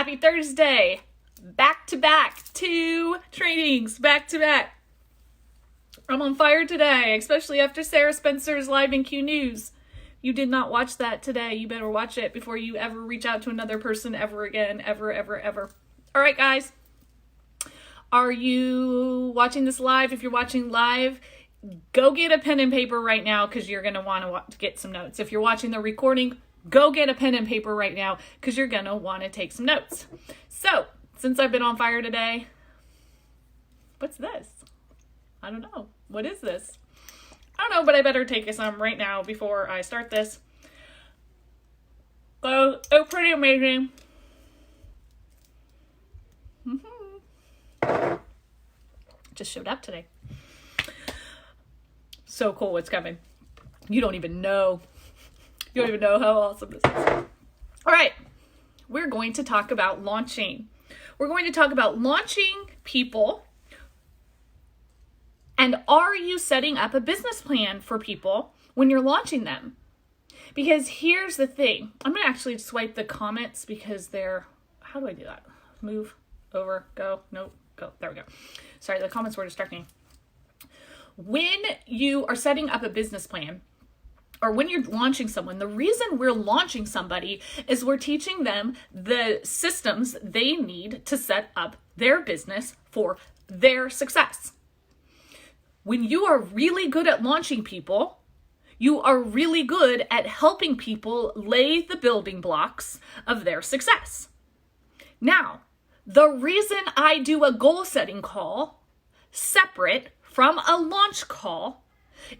Happy Thursday. Back to back. 2 trainings back to back. I'm on fire today, especially after Sarah Spencer's live in Q News. You did not watch that today. You better watch it before you ever reach out to another person ever again. Ever. All right, guys. Are you watching this live? If you're watching live, go get a pen and paper right now because you're going to want to get some notes. If you're watching the recording, go get a pen and paper right now because you're going to want to take some notes. So, since I've been on fire today, what's this? I don't know. What is this? I don't know, but I better take some right now before I start this. So, it's pretty amazing. Just showed up today. So cool what's coming. You don't even know. You don't even know how awesome this is. All right. We're going to talk about launching. We're going to talk about launching people. And are you setting up a business plan for people when you're launching them? Because here's the thing. I'm going to actually swipe the comments because they're, how do I do that? Move, over, go, nope, go. There we go. Sorry, the comments were distracting. When you are setting up a business plan, or when you're launching someone, the reason we're launching somebody is we're teaching them the systems they need to set up their business for their success. When you are really good at launching people, you are really good at helping people lay the building blocks of their success. Now, the reason I do a goal setting call separate from a launch call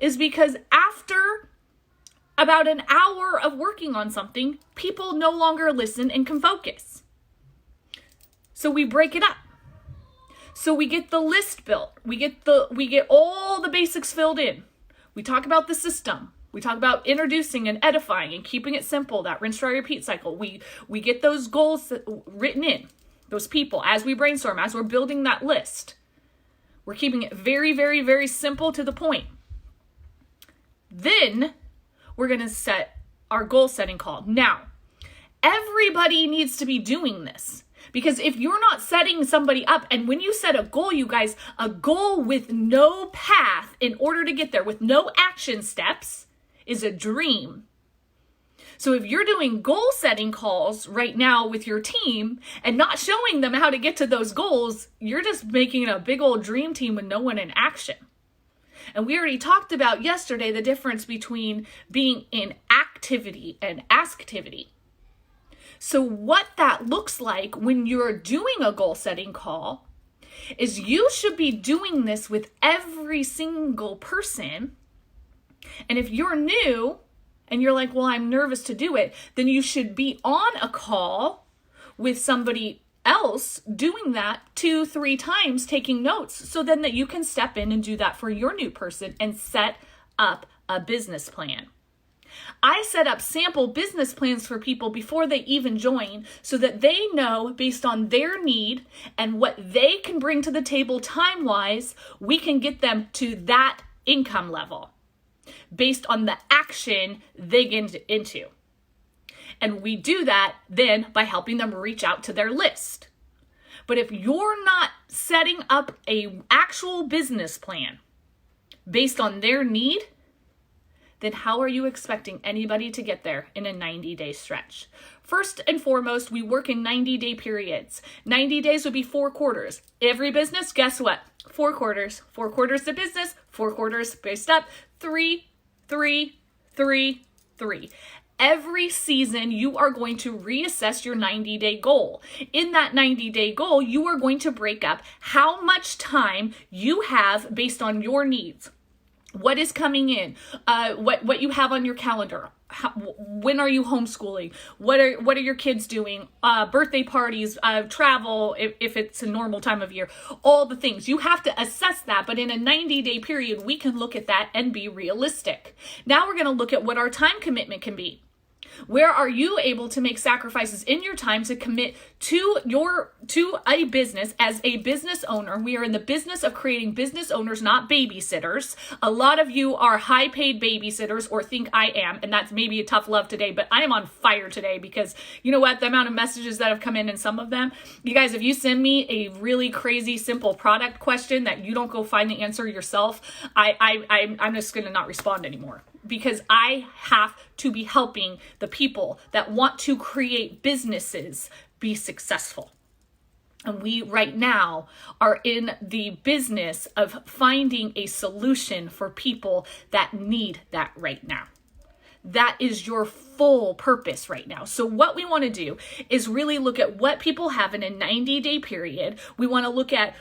is because after about an hour of working on something, people no longer listen and can focus. So we break it up. So we get the list built. We get all the basics filled in. We talk about the system. We talk about introducing and edifying and keeping it simple, that rinse, dry, repeat cycle. We get those goals written in, those people, as we brainstorm, as we're building that list. We're keeping it very, very, very simple to the point. Then we're going to set our goal setting call. Now, everybody needs to be doing this. Because if you're not setting somebody up, and when you set a goal, you guys, a goal with no path in order to get there, with no action steps, is a dream. So if you're doing goal setting calls right now with your team and not showing them how to get to those goals, you're just making a big old dream team with no one in action. And we already talked about yesterday the difference between being in activity and asktivity. So what that looks like when you're doing a goal setting call is you should be doing this with every single person. And if you're new and you're like, well, I'm nervous to do it, then you should be on a call with somebody else doing that 2-3 times, taking notes, so then that you can step in and do that for your new person and set up a business plan. I set up sample business plans for people before they even join so that they know based on their need and what they can bring to the table time-wise, we can get them to that income level based on the action they get into. And we do that then by helping them reach out to their list. But if you're not setting up an actual business plan based on their need, then how are you expecting anybody to get there in a 90-day stretch? First and foremost, we work in 90-day periods. 90 days would be 4 quarters. Every business, guess what? 4 quarters. 4 quarters to business, 4 quarters based up, 3, 3, 3, 3. Every season, you are going to reassess your 90-day goal. In that 90-day goal, you are going to break up how much time you have based on your needs. What is coming in? What you have on your calendar? When are you homeschooling? What are your kids doing? Birthday parties, travel, if it's a normal time of year, all the things. You have to assess that, but in a 90-day period, we can look at that and be realistic. Now we're going to look at what our time commitment can be. Where are you able to make sacrifices in your time to commit to a business as a business owner? We are in the business of creating business owners, not babysitters. A lot of you are high paid babysitters or think I am, and that's maybe a tough love today, but I am on fire today because you know what? The amount of messages that have come in and some of them, you guys, if you send me a really crazy simple product question that you don't go find the answer yourself, I'm just going to not respond anymore. Because I have to be helping the people that want to create businesses be successful. And we right now are in the business of finding a solution for people that need that right now. That is your full purpose right now. So what we want to do is really look at what people have in a 90-day period. We want to look at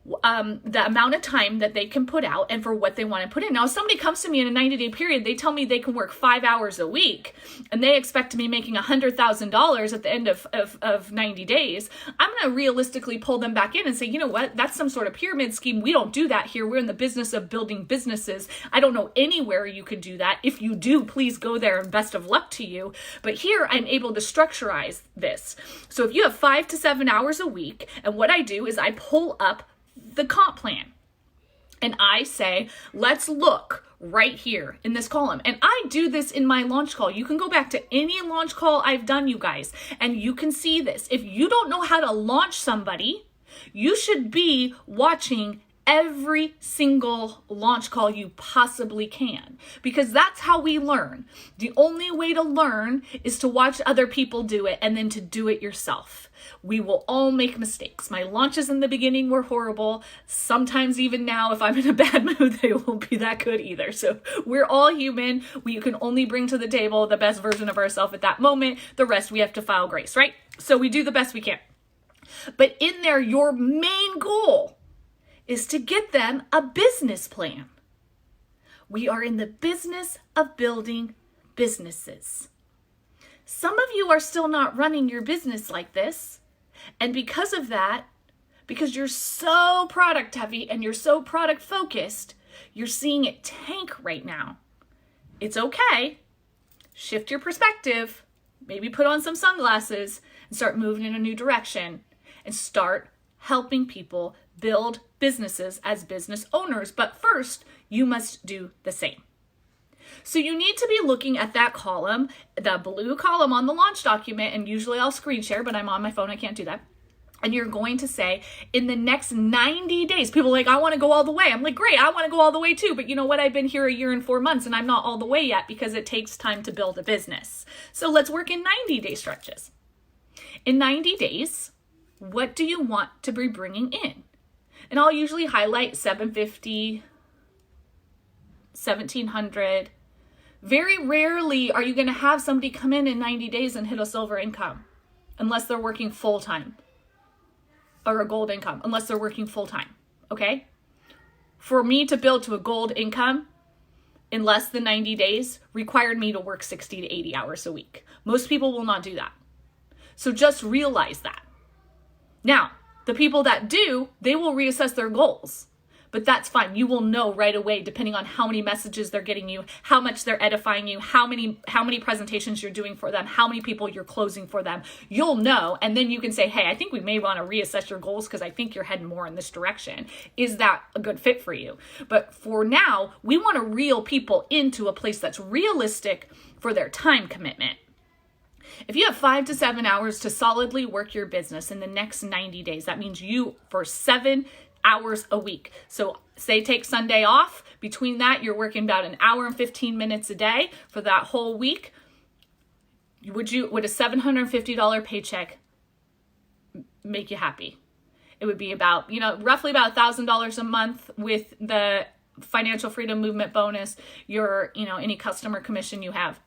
the amount of time that they can put out and for what they want to put in. Now, if somebody comes to me in a 90-day period, they tell me they can work 5 hours a week and they expect to be making $100,000 at the end of 90 days. I'm going to realistically pull them back in and say, you know what? That's some sort of pyramid scheme. We don't do that here. We're in the business of building businesses. I don't know anywhere you can do that. If you do, please go there and best of luck to you. But here I'm able to structurize this. So if you have 5 to 7 hours a week, and what I do is I pull up the comp plan. And I say, let's look right here in this column. And I do this in my launch call. You can go back to any launch call I've done, you guys, and you can see this. If you don't know how to launch somebody, you should be watching every single launch call you possibly can, because that's how we learn. The only way to learn is to watch other people do it and then to do it yourself. We will all make mistakes. My launches in the beginning were horrible. Sometimes even now, if I'm in a bad mood, they won't be that good either. So we're all human. We can only bring to the table the best version of ourselves at that moment. The rest we have to file grace, right? So we do the best we can. But in there, your main goal is to get them a business plan. We are in the business of building businesses. Some of you are still not running your business like this. And because of that, because you're so product heavy and you're so product focused, you're seeing it tank right now. It's okay. Shift your perspective. Maybe put on some sunglasses and start moving in a new direction and start helping people build businesses as business owners. But first, you must do the same. So you need to be looking at that column, the blue column on the launch document, and usually I'll screen share, but I'm on my phone, I can't do that. And you're going to say, in the next 90 days, people are like, I want to go all the way. I'm like, great, I want to go all the way too. But you know what? I've been here 1 year and 4 months and I'm not all the way yet because it takes time to build a business. So let's work in 90-day stretches. In 90 days, what do you want to be bringing in? And I'll usually highlight 750, 1700. Very rarely are you going to have somebody come in 90 days and hit a silver income unless they're working full time, or a gold income unless they're working full time. Okay. For me to build to a gold income in less than 90 days required me to work 60 to 80 hours a week. Most people will not do that. So just realize that. Now, the people that do, they will reassess their goals. But that's fine. You will know right away, depending on how many messages they're getting you, how much they're edifying you, how many presentations you're doing for them, how many people you're closing for them. You'll know. And then you can say, hey, I think we may want to reassess your goals because I think you're heading more in this direction. Is that a good fit for you? But for now, we want to reel people into a place that's realistic for their time commitment. If you have 5 to 7 hours to solidly work your business in the next 90 days, that means you for 7 hours a week. So say take Sunday off. Between that, you're working about 1 hour and 15 minutes a day for that whole week. Would a $750 paycheck make you happy? It would be about, roughly about $1,000 a month with the financial freedom movement bonus, your, any customer commission you have.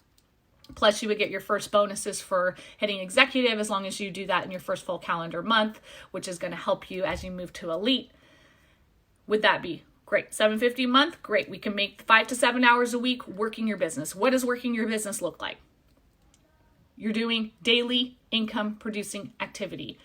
Plus, you would get your first bonuses for hitting executive as long as you do that in your first full calendar month, which is going to help you as you move to elite. Would that be great? $750 a month? Great. We can make 5 to 7 hours a week working your business. What does working your business look like? You're doing daily income producing activity,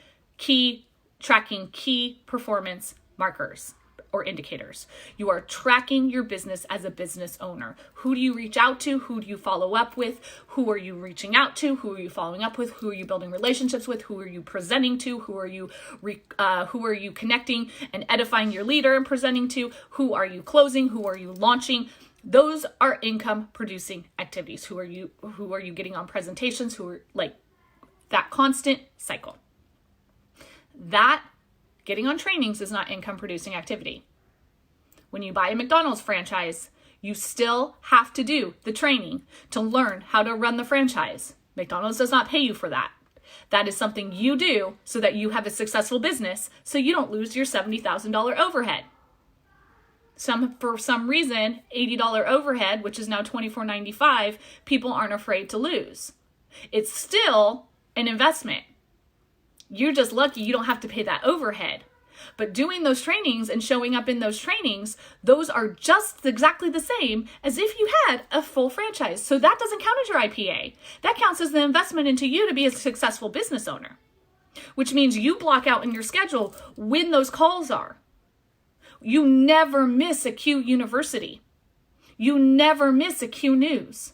tracking key performance markers. or indicators. You are tracking your business as a business owner. Who do you reach out to? Who do you follow up with? Who are you reaching out to? Who are you following up with? Who are you building relationships with? Who are you presenting to? Who are you connecting and edifying your leader and presenting to? Who are you closing? Who are you launching? Those are income producing activities. Who are you getting on presentations? Who are like that constant cycle. That getting on trainings is not income producing activity. When you buy a McDonald's franchise, you still have to do the training to learn how to run the franchise. McDonald's does not pay you for that. That is something you do so that you have a successful business so you don't lose your $70,000 overhead. For some reason, $80 overhead, which is now $24.95, people aren't afraid to lose. It's still an investment. You're just lucky you don't have to pay that overhead. But doing those trainings and showing up in those trainings, those are just exactly the same as if you had a full franchise. So that doesn't count as your IPA. That counts as the investment into you to be a successful business owner, which means you block out in your schedule when those calls are. You never miss a Q University. You never miss a Q News.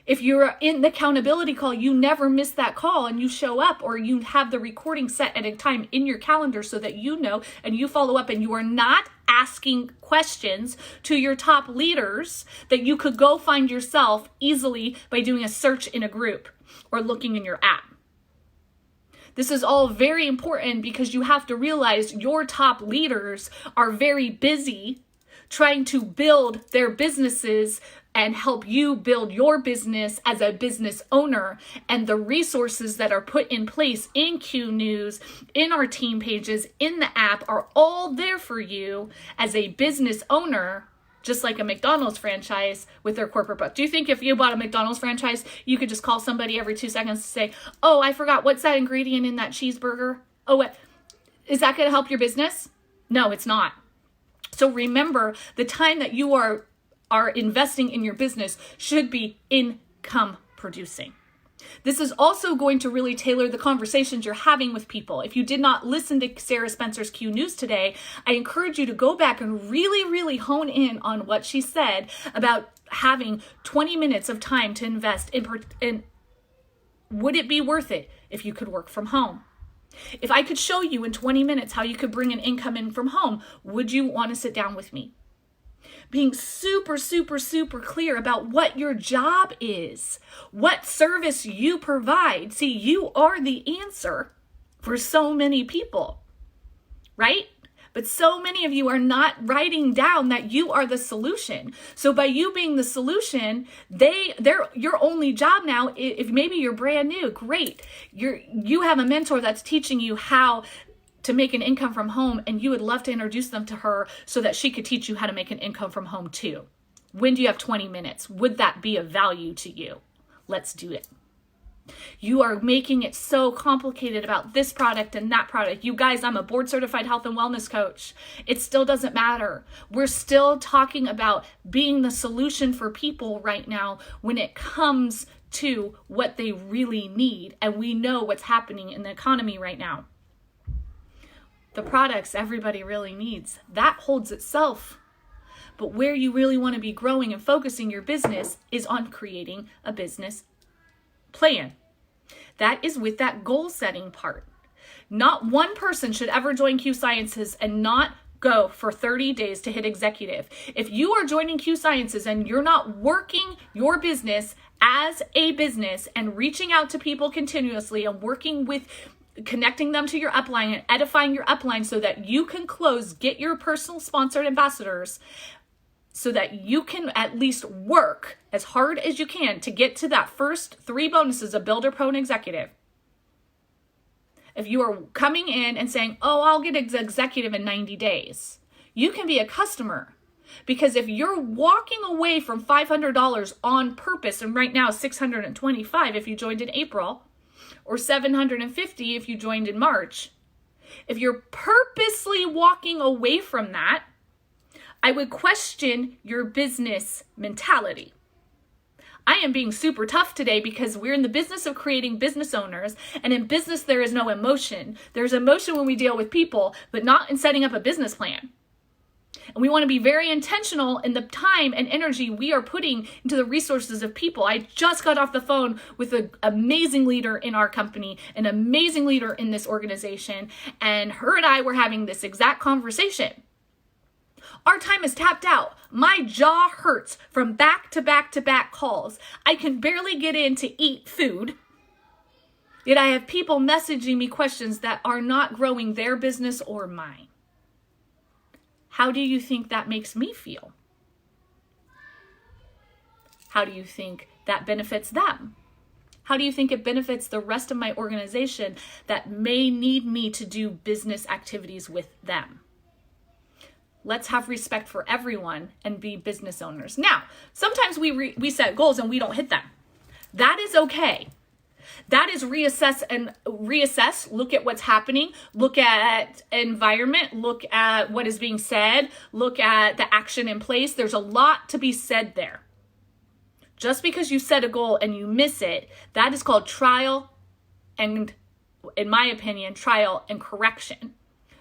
If you're in the accountability call, you never miss that call and you show up, or you have the recording set at a time in your calendar so that you know and you follow up, and you are not asking questions to your top leaders that you could go find yourself easily by doing a search in a group or looking in your app. This is all very important because you have to realize your top leaders are very busy trying to build their businesses and help you build your business as a business owner. And the resources that are put in place in Q News, in our team pages, in the app are all there for you as a business owner, just like a McDonald's franchise with their corporate book. Do you think if you bought a McDonald's franchise, you could just call somebody every 2 seconds to say, oh, I forgot, what's that ingredient in that cheeseburger? Oh, what? Is that going to help your business? No, it's not. So remember, the time that you are investing in your business should be income producing. This is also going to really tailor the conversations you're having with people. If you did not listen to Sarah Spencer's Q News today, I encourage you to go back and really, really hone in on what she said about having 20 minutes of time to invest in would it be worth it if you could work from home? If I could show you in 20 minutes how you could bring an income in from home, would you want to sit down with me? Being super, super, super clear about what your job is, what service you provide. See, you are the answer for so many people, right? But so many of you are not writing down that you are the solution. So by you being the solution, your only job now, if maybe you're brand new, great. You have a mentor that's teaching you how to make an income from home, and you would love to introduce them to her so that she could teach you how to make an income from home too. When do you have 20 minutes? Would that be of value to you? Let's do it. You are making it so complicated about this product and that product. You guys, I'm a board certified health and wellness coach. It still doesn't matter. We're still talking about being the solution for people right now when it comes to what they really need. And we know what's happening in the economy right now. The products everybody really needs, that holds itself. But where you really want to be growing and focusing your business is on creating a business plan. That is with that goal setting part. Not one person should ever join Q Sciences and not go for 30 days to hit executive. If you are joining Q Sciences and you're not working your business as a business and reaching out to people continuously and working with connecting them to your upline and edifying your upline so that you can get your personal sponsored ambassadors so that you can at least work as hard as you can to get to that first 3 bonuses of Builder, Pro, and Executive. If you are coming in and saying, oh, I'll get executive in 90 days, you can be a customer. Because if you're walking away from $500 on purpose, and right now $625 if you joined in April, or $750 if you joined in March, if you're purposely walking away from that, I would question your business mentality. I am being super tough today because we're in the business of creating business owners, and in business there is no emotion. There's emotion when we deal with people, but not in setting up a business plan. And we want to be very intentional in the time and energy we are putting into the resources of people. I just got off the phone with an amazing leader in our company, an amazing leader in this organization, and her and I were having this exact conversation. Our time is tapped out. My jaw hurts from back to back to back calls. I can barely get in to eat food. Yet I have people messaging me questions that are not growing their business or mine. How do you think that makes me feel? How do you think that benefits them? How do you think it benefits the rest of my organization that may need me to do business activities with them? Let's have respect for everyone and be business owners. Now, sometimes we set goals and we don't hit them. That is okay. That is reassess, look at what's happening, look at environment, look at what is being said, look at the action in place. There's a lot to be said there. Just because you set a goal and you miss it, that is called trial and, in my opinion, trial and correction,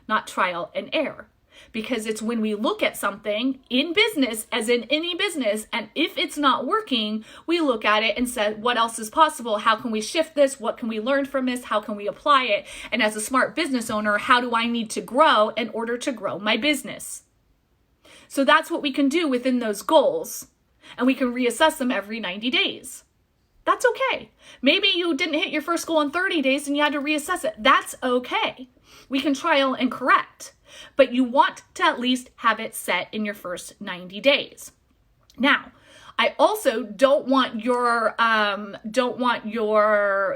not trial and error. Because it's when we look at something in business, as in any business, and if it's not working, we look at it and say, what else is possible? How can we shift this? What can we learn from this? How can we apply it? And as a smart business owner, how do I need to grow in order to grow my business? So that's what we can do within those goals. And we can reassess them every 90 days. That's okay. Maybe you didn't hit your first goal in 30 days and you had to reassess it. That's okay. We can trial and correct. But you want to at least have it set in your first 90 days. Now, I also don't want your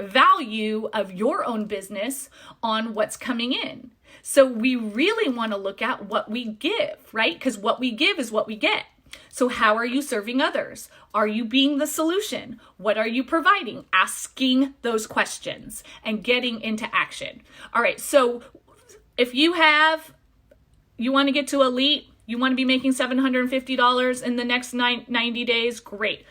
value of your own business on what's coming in. So we really want to look at what we give, right? Because what we give is what we get. So how are you serving others? Are you being the solution? What are you providing? Asking those questions and getting into action. All right, so if you want to get to elite, you want to be making $750 in the next 90 days, great.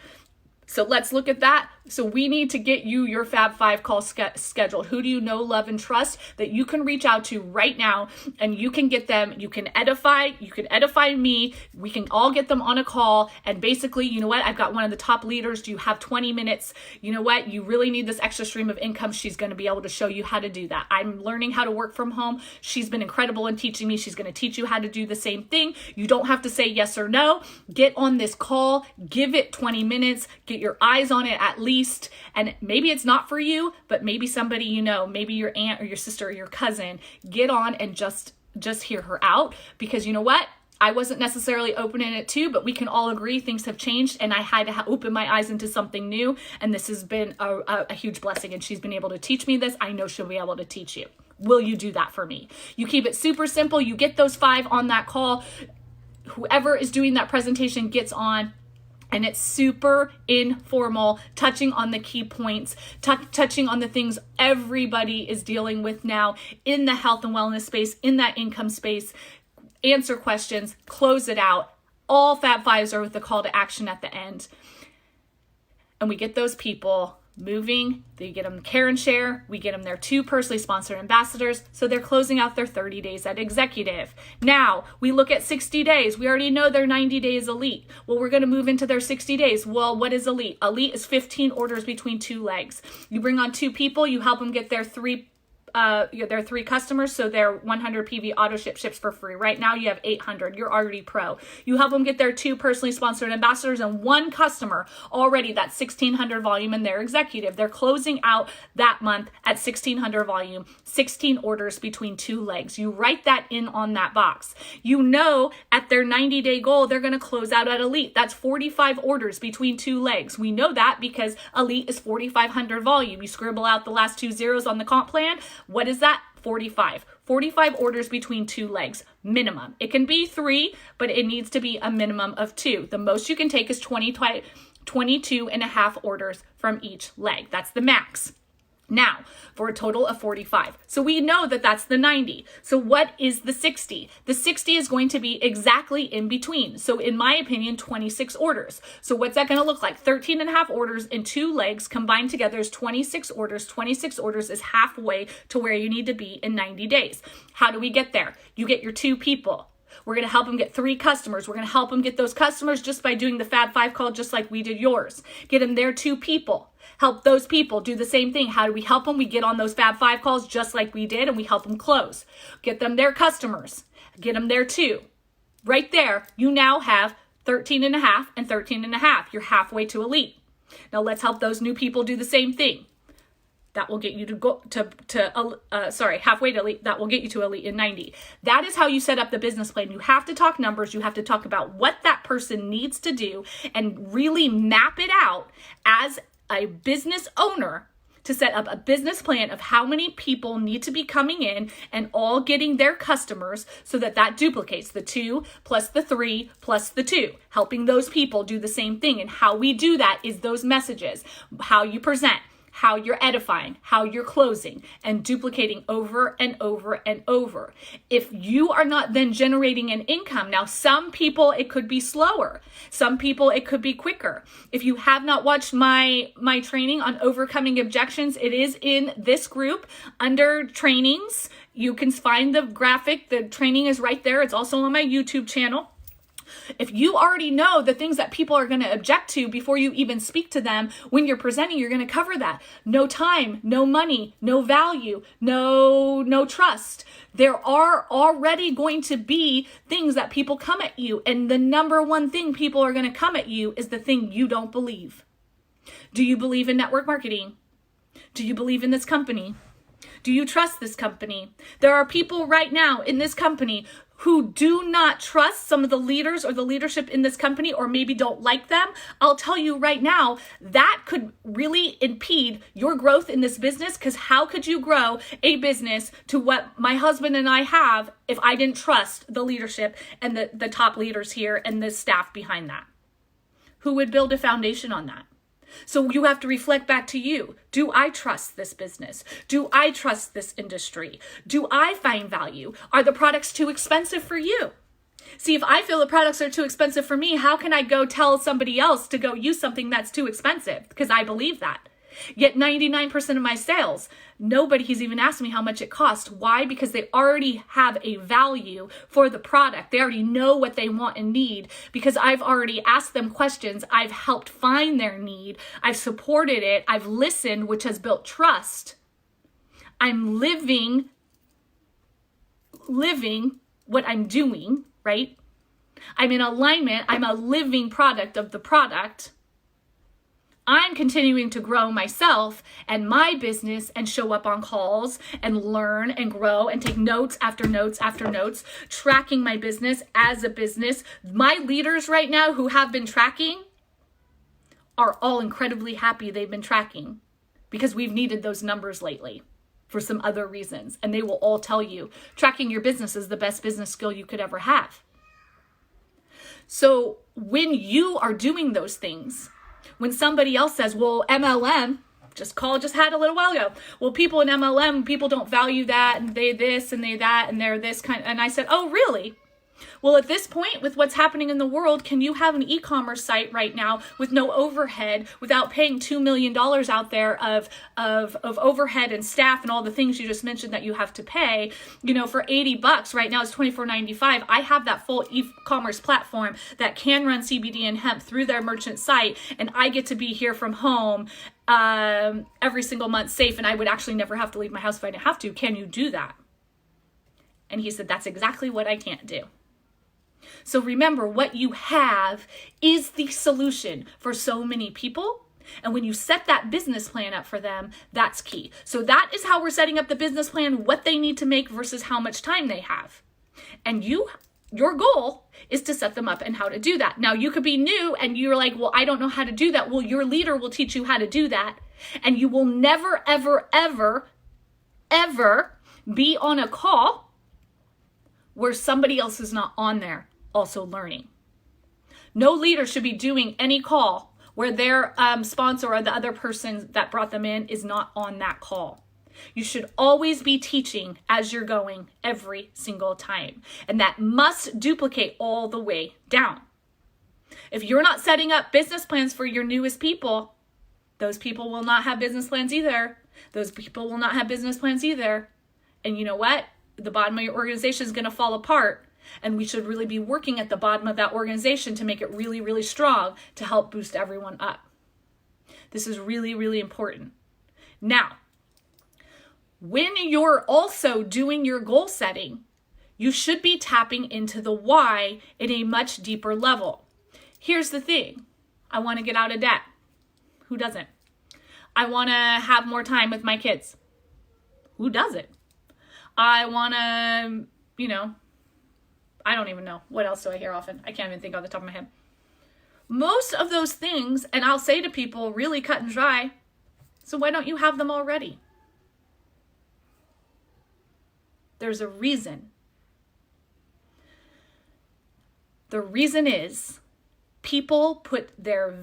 So let's look at that. So we need to get you your Fab 5 call scheduled. Who do you know, love, and trust that you can reach out to right now, and you can get them, you can edify me, we can all get them on a call, and basically, you know what, I've got one of the top leaders, do you have 20 minutes? You know what, you really need this extra stream of income. She's going to be able to show you how to do that. I'm learning how to work from home. She's been incredible in teaching me. She's going to teach you how to do the same thing. You don't have to say yes or no. Get on this call, give it 20 minutes, get your eyes on it at least. And maybe it's not for you, but maybe somebody you know, maybe your aunt or your sister or your cousin, get on and just hear her out. Because you know what? I wasn't necessarily open in it too, but we can all agree things have changed, and I had to open my eyes into something new. And this has been a huge blessing, and she's been able to teach me this. I know she'll be able to teach you. Will you do that for me? You keep it super simple. You get those 5 on that call. Whoever is doing that presentation gets on. And it's super informal, touching on the key points, touching on the things everybody is dealing with now in the health and wellness space, in that income space. Answer questions, close it out. All Fab 5s are with the call to action at the end. And we get those people moving. They get them care and share. We get them their 2 personally sponsored ambassadors. So they're closing out their 30 days at executive. Now we look at 60 days. We already know their 90 days elite. Well, we're going to move into their 60 days. Well, what is elite? Elite is 15 orders between 2 legs. You bring on 2 people, you help them get their 3 customers, so their 100 PV auto ships for free. Right now you have 800. You're already pro. You help them get their 2 personally sponsored ambassadors and 1 customer. Already that's 1,600 volume in their executive. They're closing out that month at 1,600 volume, 16 orders between 2 legs. You write that in on that box. You know at their 90-day goal, they're going to close out at elite. That's 45 orders between 2 legs. We know that because elite is 4,500 volume. You scribble out the last 2 zeros on the comp plan. What is that? 45. 45 orders between 2 legs, minimum. It can be 3, but it needs to be a minimum of 2. The most you can take is 22 and a half orders from each leg. That's the max. Now, for a total of 45. So we know that that's the 90. So what is the 60? The 60 is going to be exactly in between. So in my opinion, 26 orders. So what's that going to look like? 13 and a half orders in 2 legs combined together is 26 orders. 26 orders is halfway to where you need to be in 90 days. How do we get there? You get your 2 people. We're going to help them get 3 customers. We're going to help them get those customers just by doing the Fab 5 call, just like we did yours. Get them their 2 people. Help those people do the same thing. How do we help them? We get on those Fab 5 calls just like we did, and we help them close. Get them their customers. Get them their 2. Right there, you now have 13 and a half and 13 and a half. You're halfway to elite. Now let's help those new people do the same thing. That will get you to go halfway to elite. That will get you to elite in 90. That is how you set up the business plan. You have to talk numbers. You have to talk about what that person needs to do and really map it out as a business owner to set up a business plan of how many people need to be coming in and all getting their customers so that that duplicates the 2 plus the 3 plus the 2, helping those people do the same thing. And how we do that is those messages, how you present, how you're edifying, how you're closing, and duplicating over and over and over. If you are not then generating an income, now some people it could be slower, some people it could be quicker. If you have not watched my training on overcoming objections, it is in this group under trainings. You can find the graphic. The training is right there. It's also on my YouTube channel. If you already know the things that people are going to object to before you even speak to them, when you're presenting, you're going to cover that. No time, no money, no value, no trust. There are already going to be things that people come at you. And the number one thing people are going to come at you is the thing you don't believe. Do you believe in network marketing? Do you believe in this company? Do you trust this company? There are people right now in this company who do not trust some of the leaders or the leadership in this company, or maybe don't like them. I'll tell you right now, that could really impede your growth in this business, because how could you grow a business to what my husband and I have if I didn't trust the leadership and the top leaders here and the staff behind that? Who would build a foundation on that? So you have to reflect back to you. Do I trust this business? Do I trust this industry? Do I find value? Are the products too expensive for you? See, if I feel the products are too expensive for me, how can I go tell somebody else to go use something that's too expensive? Because I believe that. Yet 99% of my sales, nobody has even asked me how much it cost. Why? Because they already have a value for the product. They already know what they want and need, because I've already asked them questions. I've helped find their need. I've supported it. I've listened, which has built trust. I'm living what I'm doing, right? I'm in alignment. I'm a living product of the product. I'm continuing to grow myself and my business and show up on calls and learn and grow and take notes after notes after notes, tracking my business as a business. My leaders right now who have been tracking are all incredibly happy they've been tracking, because we've needed those numbers lately for some other reasons. And they will all tell you tracking your business is the best business skill you could ever have. So when you are doing those things, when somebody else says, well, MLM, just had a little while ago. Well, people in MLM, people don't value that, and they this and they that, and they're this kind. And I said, oh, really? Well, at this point, with what's happening in the world, can you have an e-commerce site right now with no overhead, without paying $2 million out there of overhead and staff and all the things you just mentioned that you have to pay? You know, for $80 right now, it's $24.95. I have that full e-commerce platform that can run CBD and hemp through their merchant site, and I get to be here from home every single month safe, and I would actually never have to leave my house if I didn't have to. Can you do that? And he said, that's exactly what I can't do. So remember, what you have is the solution for so many people. And when you set that business plan up for them, that's key. So that is how we're setting up the business plan, what they need to make versus how much time they have. And your goal is to set them up and how to do that. Now, you could be new and you're like, well, I don't know how to do that. Well, your leader will teach you how to do that. And you will never, ever, ever, ever be on a call where somebody else is not on there also learning. No leader should be doing any call where their sponsor or the other person that brought them in is not on that call. You should always be teaching as you're going every single time. And that must duplicate all the way down. If you're not setting up business plans for your newest people, those people will not have business plans either. Those people will not have business plans either. And you know what? The bottom of your organization is going to fall apart And we should really be working at the bottom of that organization to make it really, really strong to help boost everyone up. This is really, really important. Now, when you're also doing your goal setting, you should be tapping into the why in a much deeper level. Here's the thing. I want to get out of debt. Who doesn't? I want to have more time with my kids. Who doesn't? I want to, I don't even know. What else do I hear often? I can't even think off the top of my head. Most of those things, and I'll say to people really cut and dry, so why don't you have them already? There's a reason. The reason is people put their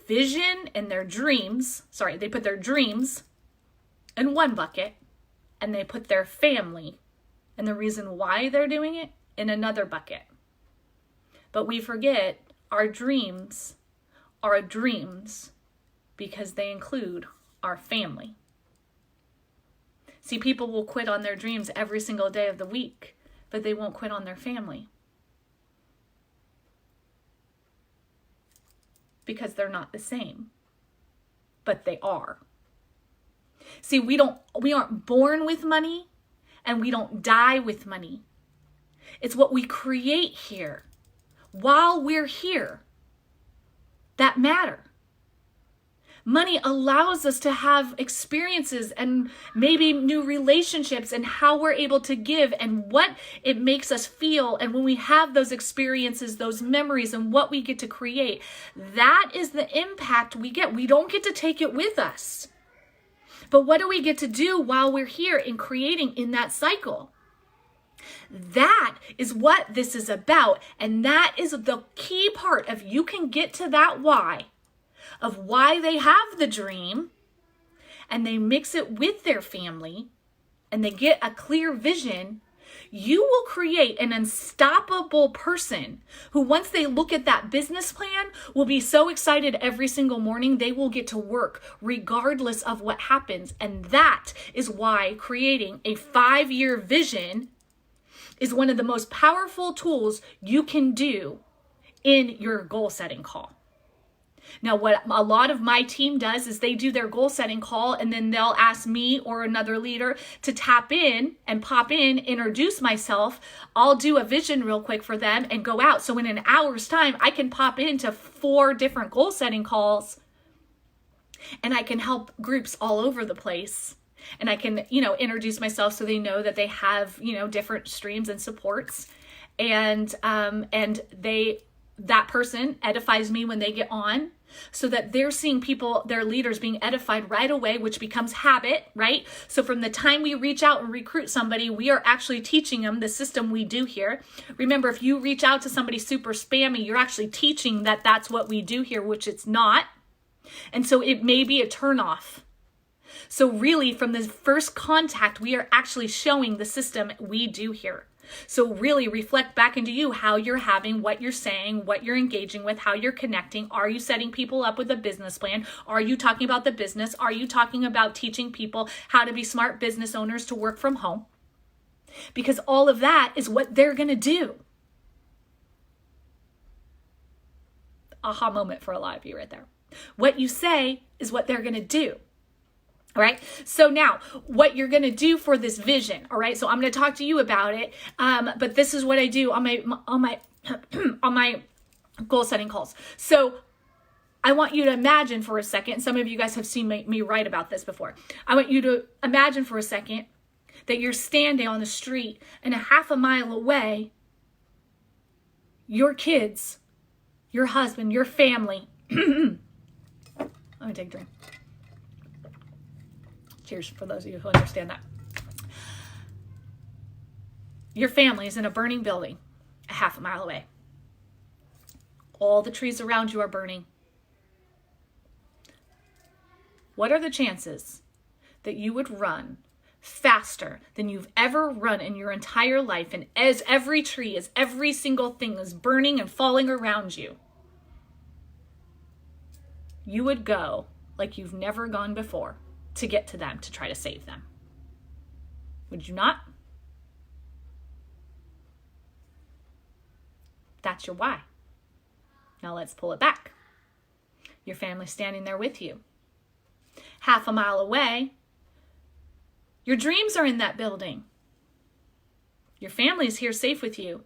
vision and their dreams, they put their dreams in one bucket and they put their family and the reason why they're doing it in another bucket. But we forget our dreams are dreams because they include our family. See, people will quit on their dreams every single day of the week, but they won't quit on their family. Because they're not the same, but they are. See, we aren't born with money and we don't die with money. It's what we create here while we're here that matter. Money allows us to have experiences and maybe new relationships and how we're able to give and what it makes us feel. And when we have those experiences, those memories and what we get to create, that is the impact we get. We don't get to take it with us. But what do we get to do while we're here in creating in that cycle? That is what this is about. And that is the key part of you can get to that why. Of why they have the dream and they mix it with their family and they get a clear vision, you will create an unstoppable person who once they look at that business plan will be so excited every single morning they will get to work regardless of what happens. And that is why creating a 5-year vision is one of the most powerful tools you can do in your goal setting call. Now, what a lot of my team does is they do their goal setting call and then they'll ask me or another leader to tap in and pop in, introduce myself. I'll do a vision real quick for them and go out. So in an hour's time, I can pop into 4 different goal setting calls and I can help groups all over the place. And I can, introduce myself so they know that they have, different streams and supports. And that person edifies me when they get on so that they're seeing people, their leaders being edified right away, which becomes habit, right? So from the time we reach out and recruit somebody, we are actually teaching them the system we do here. Remember, if you reach out to somebody super spammy, you're actually teaching that that's what we do here, which it's not. And so it may be a turnoff. So really from the first contact, we are actually showing the system we do here. So really reflect back into you how you're having, what you're saying, what you're engaging with, how you're connecting. Are you setting people up with a business plan? Are you talking about the business? Are you talking about teaching people how to be smart business owners to work from home? Because all of that is what they're going to do. Aha moment for a lot of you right there. What you say is what they're going to do. All right. So now what you're going to do for this vision. All right. So I'm going to talk to you about it. But this is what I do on my on my goal setting calls. So I want you to imagine for a second. Some of you guys have seen me write about this before. I want you to imagine for a second that you're standing on the street and a half a mile away, your kids, your husband, your family. Let me take a drink. Cheers for those of you who understand that. Your family is in a burning building a half a mile away. All the trees around you are burning. What are the chances that you would run faster than you've ever run in your entire life? And as every tree, as every single thing is burning and falling around you, you would go like you've never gone before to get to them, to try to save them. Would you not? That's your why. Now let's pull it back. Your family's standing there with you. Half a mile away, your dreams are in that building. Your family is here safe with you.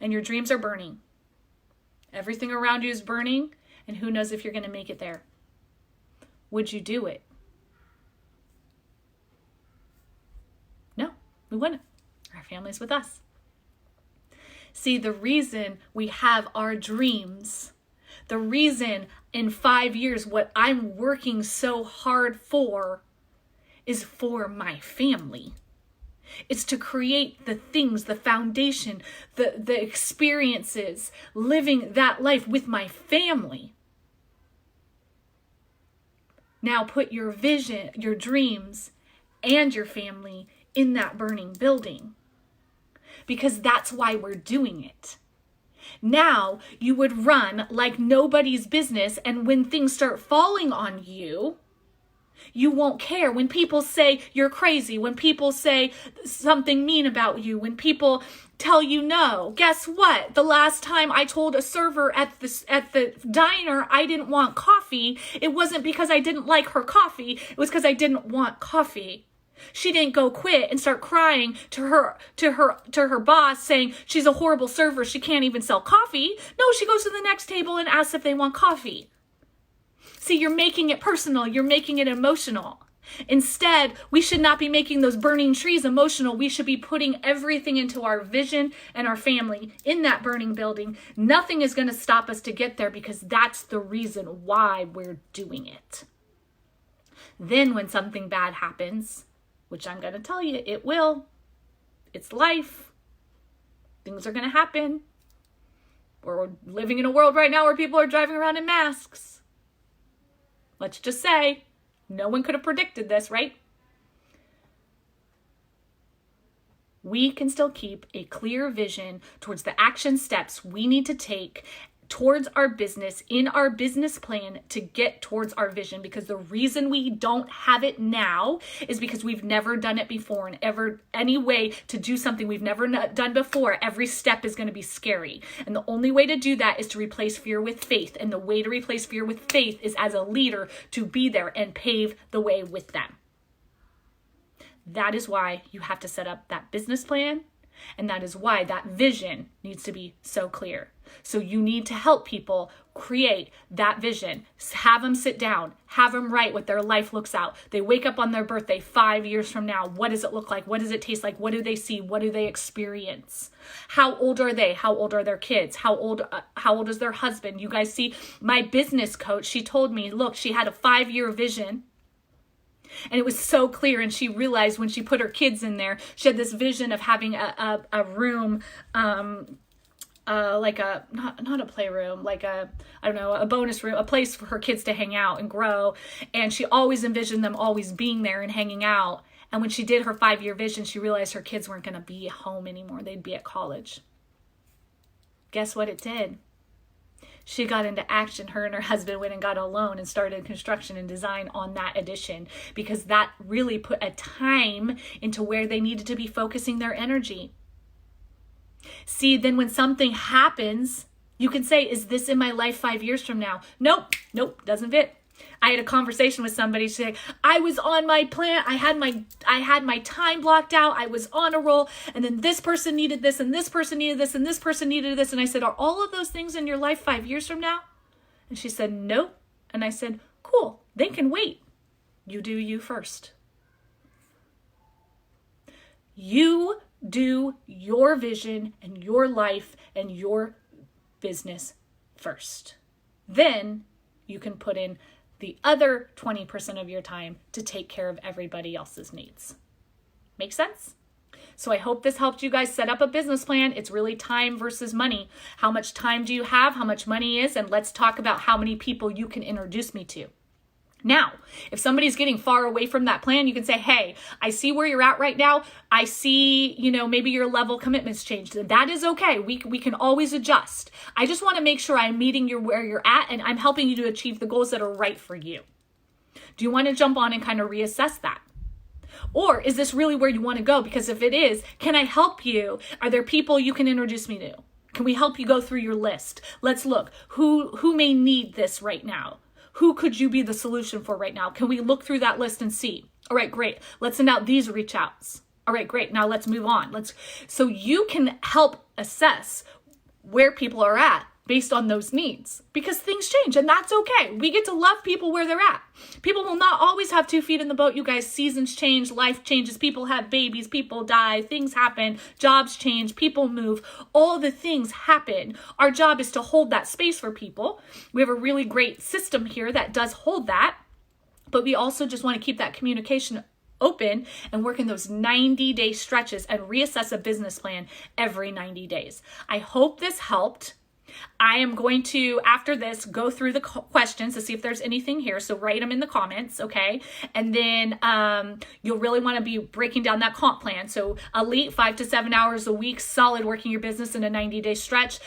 And your dreams are burning. Everything around you is burning, and who knows if you're going to make it there. Would you do it? No, we wouldn't. Our family's with us. See, the reason we have our dreams, the reason in 5 years what I'm working so hard for is for my family. It's to create the things, the foundation, the experiences, living that life with my family. Now put your vision, your dreams, and your family in that burning building. Because that's why we're doing it. Now you would run like nobody's business, and when things start falling on you, you won't care. When people say you're crazy, when people say something mean about you, when people tell you no, guess what? The last time I told a server at the diner I didn't want coffee, it wasn't because I didn't like her coffee. It was because I didn't want coffee. She didn't go quit and start crying to her boss saying she's a horrible server. She can't even sell coffee. No, she goes to the next table and asks if they want coffee. See, you're making it personal. You're making it emotional. Instead, we should not be making those burning trees emotional. We should be putting everything into our vision and our family in that burning building. Nothing is going to stop us to get there because that's the reason why we're doing it. Then when something bad happens, which I'm going to tell you, it will. It's life. Things are going to happen. We're living in a world right now where people are driving around in masks. Let's just say, no one could have predicted this, right? We can still keep a clear vision towards the action steps we need to take towards our business, in our business plan to get towards our vision. Because the reason we don't have it now is because we've never done it before. And any way to do something we've never done before, every step is going to be scary. And the only way to do that is to replace fear with faith. And the way to replace fear with faith is as a leader to be there and pave the way with them. That is why you have to set up that business plan. And that is why that vision needs to be so clear. So you need to help people create that vision. Have them sit down. Have them write what their life looks out. They wake up on their birthday 5 years from now. What does it look like? What does it taste like? What do they see? What do they experience? How old are they? How old are their kids? How old is their husband? You guys see, my business coach, she told me, look, she had a 5-year vision. And it was so clear, and she realized when she put her kids in there, she had this vision of having a room, like a, not a playroom, like a bonus room, a place for her kids to hang out and grow. And she always envisioned them always being there and hanging out. And when she did her 5-year vision, she realized her kids weren't going to be at home anymore. They'd be at college. Guess what it did? She got into action. Her and her husband went and got a loan and started construction and design on that addition, because that really put a time into where they needed to be focusing their energy. See, then when something happens, you can say, is this in my life 5 years from now? Nope, doesn't fit. I had a conversation with somebody. She's like, I was on my plan. I had my time blocked out. I was on a roll. And then this person needed this, and this person needed this, and this person needed this. And I said, are all of those things in your life 5 years from now? And she said, nope. And I said, cool, they can wait. You do you first. You do your vision and your life and your business first. Then you can put in the other 20% of your time to take care of everybody else's needs. Make sense? So I hope this helped you guys set up a business plan. It's really time versus money. How much time do you have? How much money is? And let's talk about how many people you can introduce me to. Now, if somebody's getting far away from that plan, you can say, hey, I see where you're at right now. I see, maybe your level commitments changed. That is okay. We can always adjust. I just want to make sure I'm meeting you where you're at and I'm helping you to achieve the goals that are right for you. Do you want to jump on and kind of reassess that? Or is this really where you want to go? Because if it is, can I help you? Are there people you can introduce me to? Can we help you go through your list? Let's look. Who may need this right now? Who could you be the solution for right now? Can we look through that list and see? All right, great. Let's send out these reach outs. All right, great. Now let's move on. So you can help assess where people are at based on those needs, because things change and that's okay. We get to love people where they're at. People will not always have 2 feet in the boat, you guys. Seasons change, life changes, people have babies, people die, things happen, jobs change, people move, all the things happen. Our job is to hold that space for people. We have a really great system here that does hold that, but we also just want to keep that communication open and work in those 90-day stretches and reassess a business plan every 90 days. I hope this helped. I am going to, after this, go through the questions to see if there's anything here. So write them in the comments, okay? And then you'll really want to be breaking down that comp plan. So elite, 5 to 7 hours a week, solid working your business in a 90-day stretch.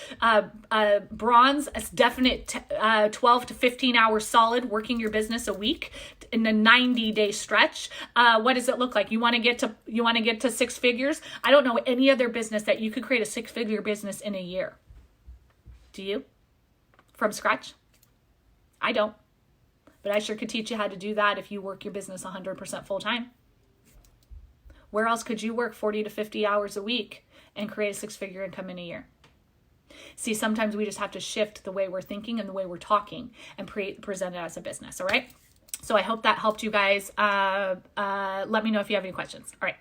Bronze, a definite 12 to 15 hours solid working your business a week in a 90-day stretch. What does it look like? You want to get to 6 figures? I don't know any other business that you could create a 6-figure business in a year. Do you? From scratch? I don't. But I sure could teach you how to do that if you work your business 100% full time. Where else could you work 40 to 50 hours a week and create a 6-figure income in a year? See, sometimes we just have to shift the way we're thinking and the way we're talking and present it as a business, all right? So I hope that helped you guys. Let me know if you have any questions. All right.